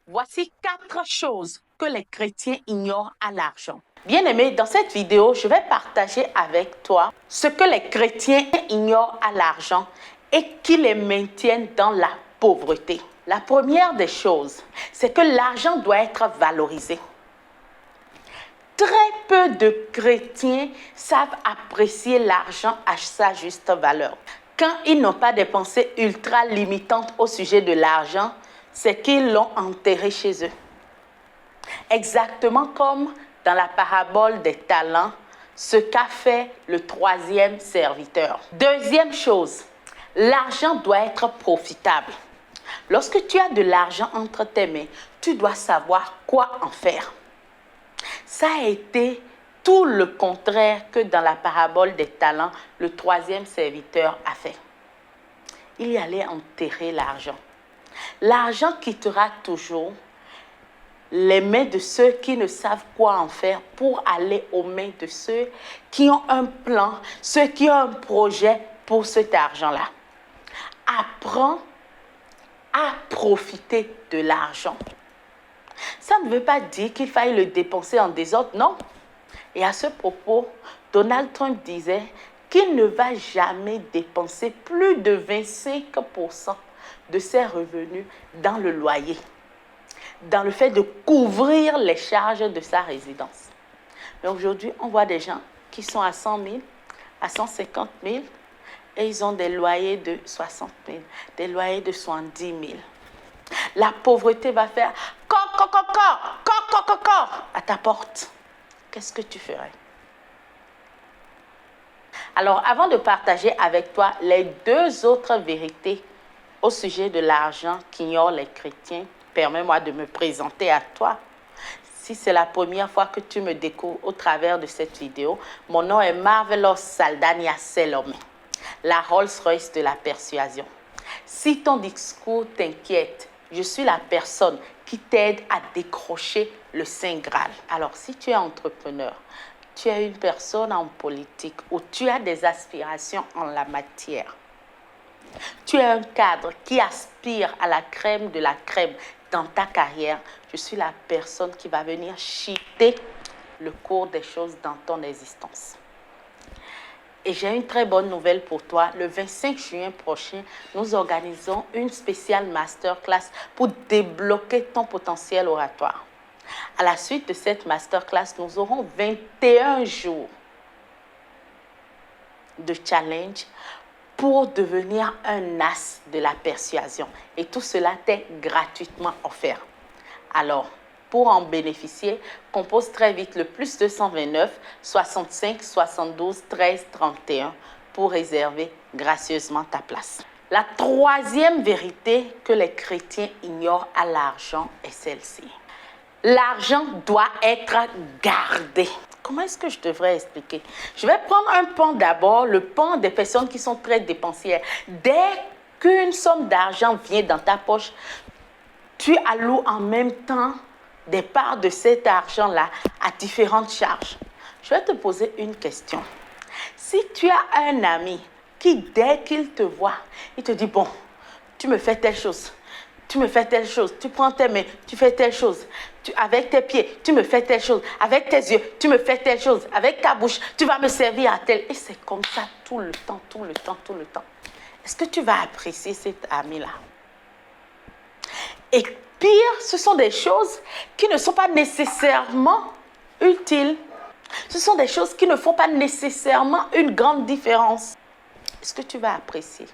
Voici 4 choses que les chrétiens ignorent à l'argent. Bien-aimé, dans cette vidéo, je vais partager avec toi ce que les chrétiens ignorent à l'argent et qui les maintiennent dans la pauvreté. La première des choses, c'est que l'argent doit être valorisé. Très peu de chrétiens savent apprécier l'argent à sa juste valeur. Quand ils n'ont pas des pensées ultra limitantes au sujet de l'argent, c'est qu'ils l'ont enterré chez eux. Exactement comme dans la parabole des talents, ce qu'a fait le troisième serviteur. Deuxième chose, l'argent doit être profitable. Lorsque tu as de l'argent entre tes mains, tu dois savoir quoi en faire. Ça a été tout le contraire que dans la parabole des talents, le troisième serviteur a fait. Il y allait enterrer l'argent. L'argent quittera toujours les mains de ceux qui ne savent quoi en faire pour aller aux mains de ceux qui ont un plan, ceux qui ont un projet pour cet argent-là. Apprends à profiter de l'argent. Ça ne veut pas dire qu'il faille le dépenser en désordre, non. Et à ce propos, Donald Trump disait qu'il ne va jamais dépenser plus de 25% de ses revenus dans le loyer, dans le fait de couvrir les charges de sa résidence. Mais aujourd'hui, on voit des gens qui sont à 100 000, à 150 000, et ils ont des loyers de 60 000, des loyers de 70 000. La pauvreté va faire à ta porte. Qu'est-ce que tu ferais? Alors, avant de partager avec toi les 2 autres vérités au sujet de l'argent qu'ignorent les chrétiens, permets-moi de me présenter à toi. Si c'est la première fois que tu me découvres au travers de cette vidéo, mon nom est Marvelous Saldania Selome, la Rolls-Royce de la persuasion. Si ton discours t'inquiète, je suis la personne qui t'aide à décrocher le Saint Graal. Alors, si tu es entrepreneur, tu es une personne en politique ou tu as des aspirations en la matière, tu es un cadre qui aspire à la crème de la crème dans ta carrière, je suis la personne qui va venir shifter le cours des choses dans ton existence. Et j'ai une très bonne nouvelle pour toi. Le 25 juin prochain, nous organisons une spéciale masterclass pour débloquer ton potentiel oratoire. À la suite de cette masterclass, nous aurons 21 jours de challenge pour devenir un as de la persuasion. Et tout cela t'est gratuitement offert. Alors, pour en bénéficier, compose très vite le plus 229 65 72 13 31 pour réserver gracieusement ta place. La troisième vérité que les chrétiens ignorent à l'argent est celle-ci. L'argent doit être gardé. Comment est-ce que je devrais expliquer? Je vais prendre un pan d'abord, le pan des personnes qui sont très dépensières. Dès qu'une somme d'argent vient dans ta poche, tu alloues en même temps des parts de cet argent-là à différentes charges. Je vais te poser une question. Si tu as un ami qui, dès qu'il te voit, il te dit, bon, tu me fais telle chose, tu me fais telle chose, tu prends tes mains, tu fais telle chose, avec tes pieds, tu me fais telle chose, avec tes yeux, tu me fais telle chose, avec ta bouche, tu vas me servir à tel. Et c'est comme ça tout le temps, tout le temps, tout le temps. Est-ce que tu vas apprécier cet ami-là? Et pire, ce sont des choses qui ne sont pas nécessairement utiles. Ce sont des choses qui ne font pas nécessairement une grande différence. Est-ce que tu vas apprécier?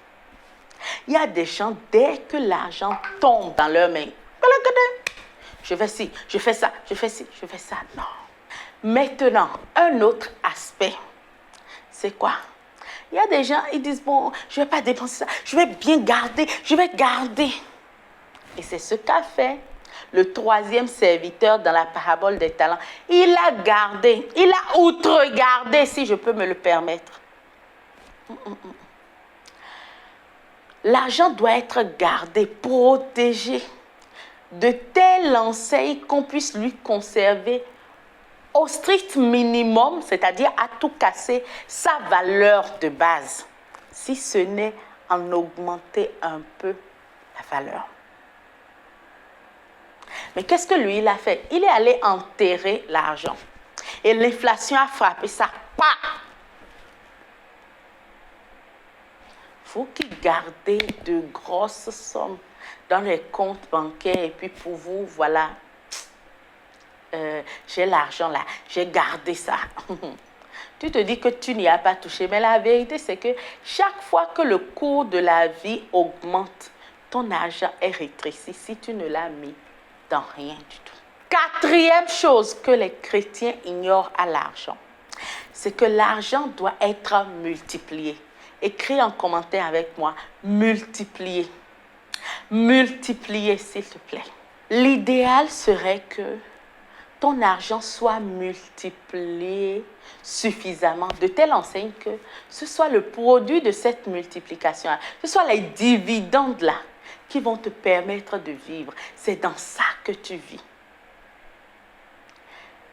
Il y a des gens, dès que l'argent tombe dans leurs mains, je fais ci, je fais ça, je fais ci, je fais ça. Non. Maintenant, un autre aspect, c'est quoi? Il y a des gens, ils disent, bon, je ne vais pas dépenser ça, je vais bien garder, je vais garder. Et c'est ce qu'a fait le troisième serviteur dans la parabole des talents. Il a gardé, il a outregardé, si je peux me le permettre. L'argent doit être gardé, protégé, de telle enseigne qu'on puisse lui conserver au strict minimum, c'est-à-dire à tout casser, sa valeur de base, si ce n'est en augmenter un peu la valeur. Mais qu'est-ce que lui, il a fait? Il est allé enterrer l'argent. Et l'inflation a frappé ça. Vous qui gardez de grosses sommes dans les comptes bancaires et puis pour vous, voilà, j'ai l'argent là, j'ai gardé ça. Tu te dis que tu n'y as pas touché, mais la vérité c'est que chaque fois que le cours de la vie augmente, ton argent est rétréci si tu ne l'as mis dans rien du tout. Quatrième chose que les chrétiens ignorent à l'argent, c'est que l'argent doit être multiplié. Écris en commentaire avec moi, multiplier. Multiplier, s'il te plaît. L'idéal serait que ton argent soit multiplié suffisamment, de telle enseigne que ce soit le produit de cette multiplication, ce soit les dividendes-là qui vont te permettre de vivre. C'est dans ça que tu vis.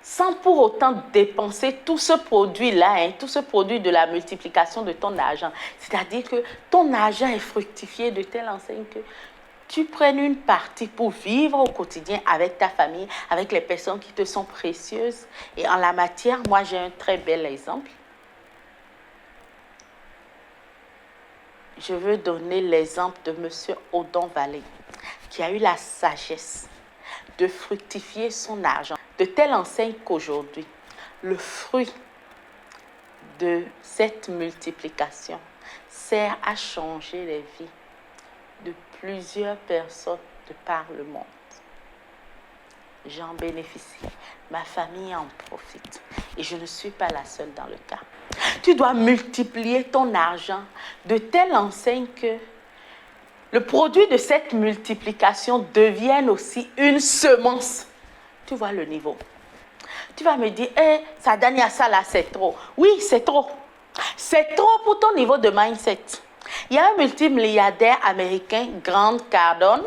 Sans pour autant dépenser tout ce produit-là, tout ce produit de la multiplication de ton argent. C'est-à-dire que ton argent est fructifié de telle enseigne que tu prennes une partie pour vivre au quotidien avec ta famille, avec les personnes qui te sont précieuses. Et en la matière, moi, j'ai un très bel exemple. Je veux donner l'exemple de M. Odon Vallée, qui a eu la sagesse de fructifier son argent, de telle enseigne qu'aujourd'hui, le fruit de cette multiplication sert à changer les vies de plusieurs personnes de par le monde. J'en bénéficie, ma famille en profite et je ne suis pas la seule dans le cas. Tu dois multiplier ton argent de telle enseigne que le produit de cette multiplication devienne aussi une semence. Tu vois le niveau. Tu vas me dire, ça donne à ça là, c'est trop. Oui, c'est trop. C'est trop pour ton niveau de mindset. Il y a un multimilliardaire américain, Grant Cardone,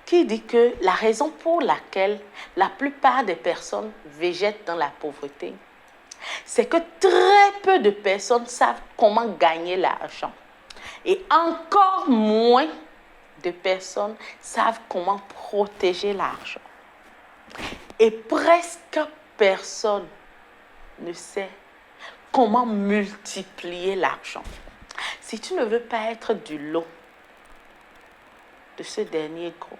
qui dit que la raison pour laquelle la plupart des personnes végètent dans la pauvreté, c'est que très peu de personnes savent comment gagner l'argent. Et encore moins de personnes savent comment protéger l'argent. Et presque personne ne sait comment multiplier l'argent. Si tu ne veux pas être du lot de ce dernier groupe,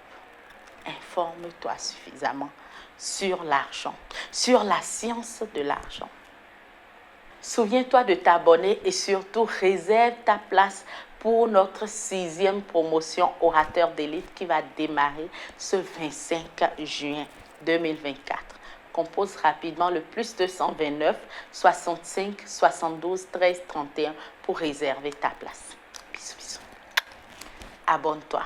informe-toi suffisamment sur l'argent, sur la science de l'argent. Souviens-toi de t'abonner et surtout réserve ta place pour notre 6e promotion Orateur d'élite qui va démarrer ce 25 juin 2024. Compose rapidement le plus 229 65 72 13 31 pour réserver ta place. Bisous, bisous. Abonne-toi.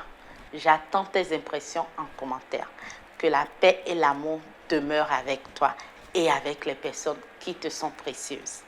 J'attends tes impressions en commentaire. Que la paix et l'amour demeurent avec toi et avec les personnes qui te sont précieuses.